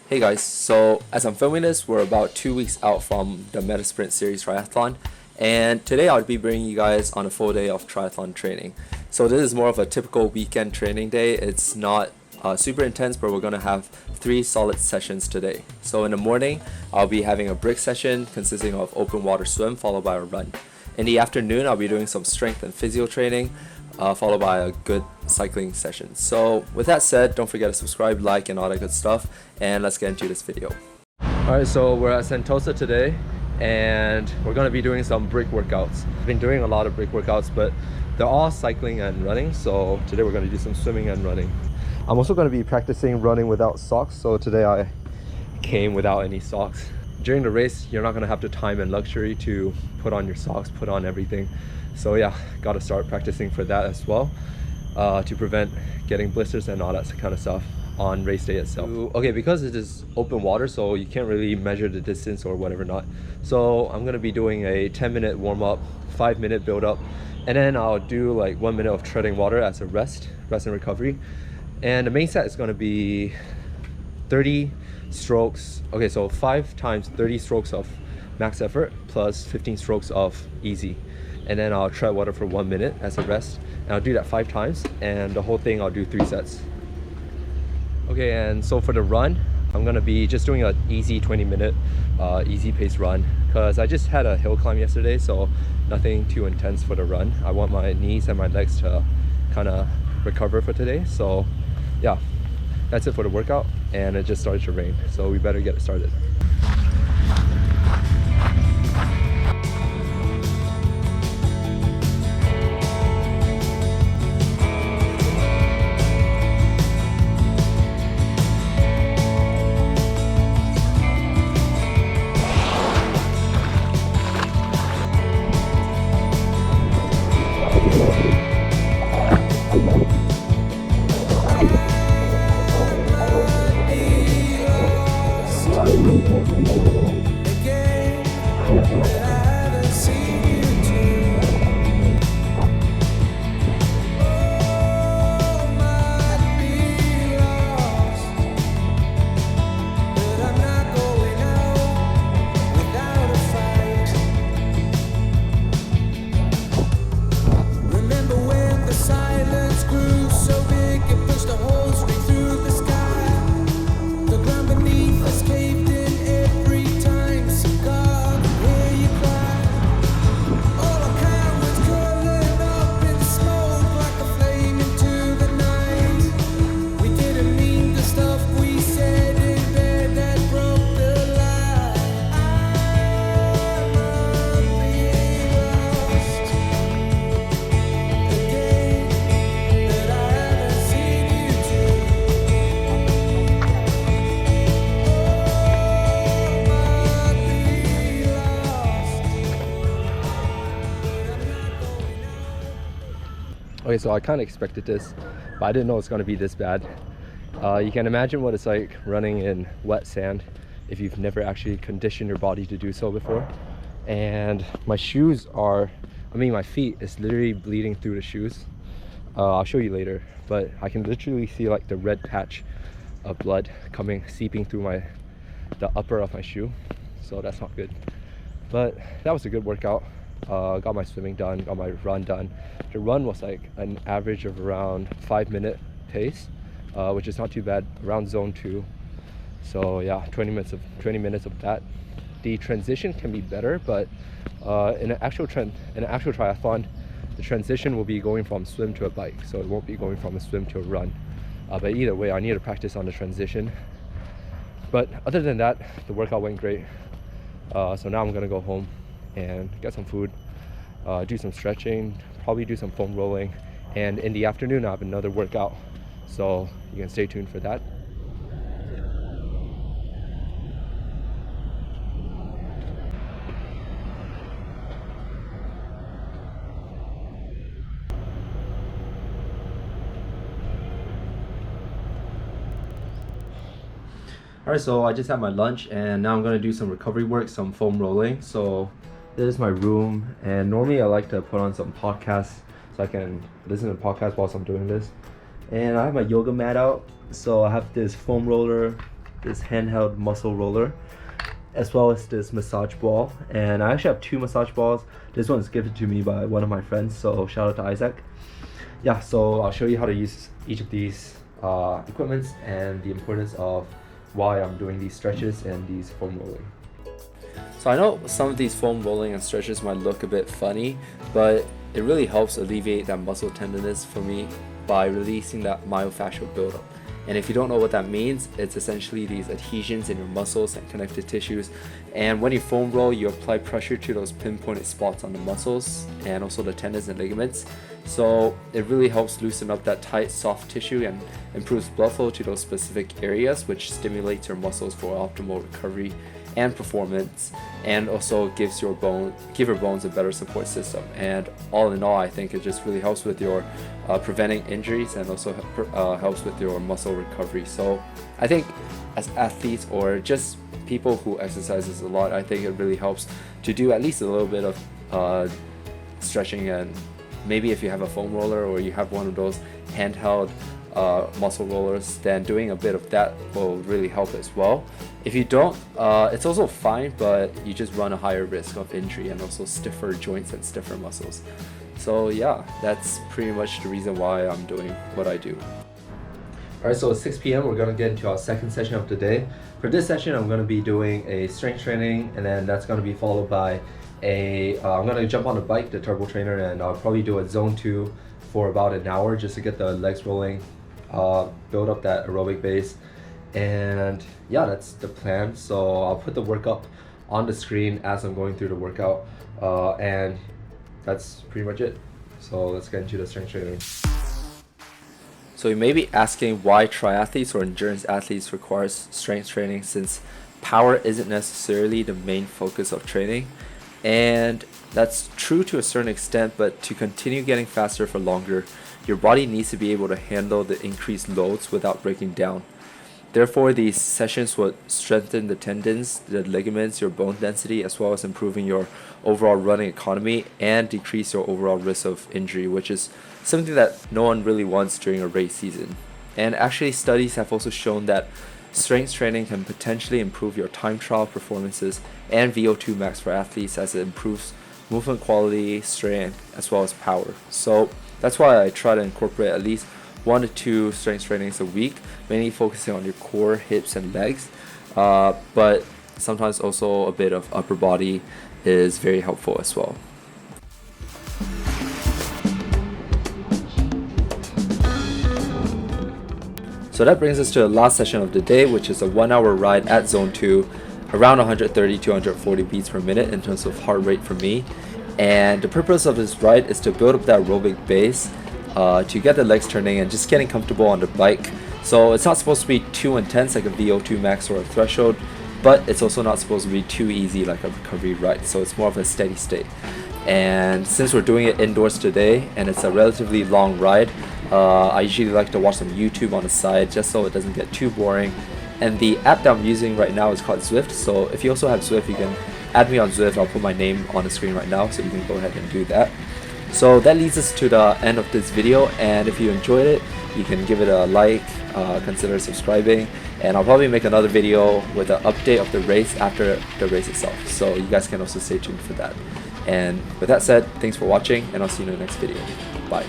Hey guys, so as I'm filming this, we're about 2 weeks out from the Meta Sprint Series Triathlon, and today I'll be bringing you guys on a full day of triathlon training. So this is more of a typical weekend training day. It's not super intense, but we're going to have 3 solid sessions today. So in the morning, I'll be having a brick session consisting of open water swim followed by a run. In the afternoon, I'll be doing some strength and physio training, followed by a good cycling session. So with that said, don't forget to subscribe, like, and all that good stuff, and let's get into this video. Alright, so we're at Sentosa today, and we're going to be doing some brick workouts. I've been doing a lot of brick workouts, but they're all cycling and running, so today we're going to do some swimming and running. I'm also going to be practicing running without socks, so today I came without any socks. During the race, you're not going to have the time and luxury to put on your socks, put on everything. So yeah, got to start practicing for that as well, to prevent getting blisters and all that kind of stuff on race day itself. Okay, because it is open water, so you can't really measure the distance or whatever not. So I'm going to be doing a 10-minute warm-up, 5-minute build-up, and then I'll do like 1 minute of treading water as a rest and recovery. And the main set is going to be 30 strokes. Okay, so 5 times 30 strokes of max effort plus 15 strokes of easy, and then I'll tread water for 1 minute as a rest, and I'll do that 5 times, and the whole thing I'll do 3 sets. Okay, and so for the run, I'm gonna be just doing an easy 20-minute easy pace run, because I just had a hill climb yesterday, so nothing too intense for the run. I want my knees and my legs to kind of recover for today. So yeah, that's it for the workout, and it just started to rain, so we better get it started. Okay, so I kind of expected this, but I didn't know it's going to be this bad. You can imagine what it's like running in wet sand if you've never actually conditioned your body to do so before. And my shoes are, my feet is literally bleeding through the shoes. I'll show you later, but I can literally see like the red patch of blood seeping through the upper of my shoe. So that's not good. But that was a good workout. Got my swimming done, got my run done. The run was like an average of around 5-minute pace, which is not too bad, around zone 2. So yeah, 20 minutes of that. The transition can be better, but in an actual triathlon, the transition will be going from swim to a bike, so it won't be going from a swim to a run. But either way, I need to practice on the transition. But other than that, the workout went great. So now I'm gonna go home and get some food, do some stretching, probably do some foam rolling, and in the afternoon I have another workout, so you can stay tuned for that. Alright, so I just had my lunch, and now I'm going to do some recovery work, some foam rolling. So this is my room, and normally I like to put on some podcasts so I can listen to podcasts whilst I'm doing this. And I have my yoga mat out, so I have this foam roller this handheld muscle roller, as well as this massage ball. And I actually have two massage balls. This one was gifted to me by one of my friends, so shout out to Isaac. Yeah, so I'll show you how to use each of these equipments and the importance of why I'm doing these stretches and these foam rolling. So I know some of these foam rolling and stretches might look a bit funny, but it really helps alleviate that muscle tenderness for me by releasing that myofascial buildup. And if you don't know what that means, it's essentially these adhesions in your muscles and connective tissues. And when you foam roll, you apply pressure to those pinpointed spots on the muscles and also the tendons and ligaments. So it really helps loosen up that tight, soft tissue and improves blood flow to those specific areas, which stimulates your muscles for optimal recovery and performance, and also gives your bones a better support system. And all in all, I think it just really helps with your preventing injuries and also helps with your muscle recovery. So I think as athletes or just people who exercises a lot, I think it really helps to do at least a little bit of stretching. And maybe if you have a foam roller or you have one of those handheld muscle rollers, then doing a bit of that will really help as well. If you don't, it's also fine, but you just run a higher risk of injury and also stiffer joints and stiffer muscles. So yeah, that's pretty much the reason why I'm doing what I do. Alright, so at 6 p.m. we're going to get into our second session of the day. For this session, I'm going to be doing a strength training, and then that's going to be followed by I'm going to jump on the bike, the turbo trainer, and I'll probably do a zone 2 for about an hour just to get the legs rolling, build up that aerobic base. And yeah, that's the plan. So I'll put the workout on the screen as I'm going through the workout, and that's pretty much it. So let's get into the strength training. So you may be asking why triathletes or endurance athletes requires strength training, since power isn't necessarily the main focus of training. And that's true to a certain extent, but to continue getting faster for longer, your body needs to be able to handle the increased loads without breaking down. Therefore, these sessions will strengthen the tendons, the ligaments, your bone density, as well as improving your overall running economy and decrease your overall risk of injury, which is something that no one really wants during a race season. And actually, studies have also shown that strength training can potentially improve your time trial performances and VO2 max for athletes, as it improves movement quality, strength, as well as power. So that's why I try to incorporate at least 1 to 2 strength trainings a week, mainly focusing on your core, hips, and legs. But sometimes also a bit of upper body is very helpful as well. So that brings us to the last session of the day, which is a 1-hour ride at zone 2, around 130 to 140 beats per minute in terms of heart rate for me. And the purpose of this ride is to build up that aerobic base, to get the legs turning and just getting comfortable on the bike. So it's not supposed to be too intense like a VO2 max or a threshold, but it's also not supposed to be too easy like a recovery ride. So it's more of a steady state. And since we're doing it indoors today and it's a relatively long ride, I usually like to watch some YouTube on the side just so it doesn't get too boring. And the app that I'm using right now is called Zwift. So if you also have Zwift, you can add me on Zwift. I'll put my name on the screen right now, so you can go ahead and do that. So that leads us to the end of this video, and if you enjoyed it, you can give it a like, consider subscribing, and I'll probably make another video with an update of the race after the race itself, so you guys can also stay tuned for that. And with that said, thanks for watching, and I'll see you in the next video. Bye.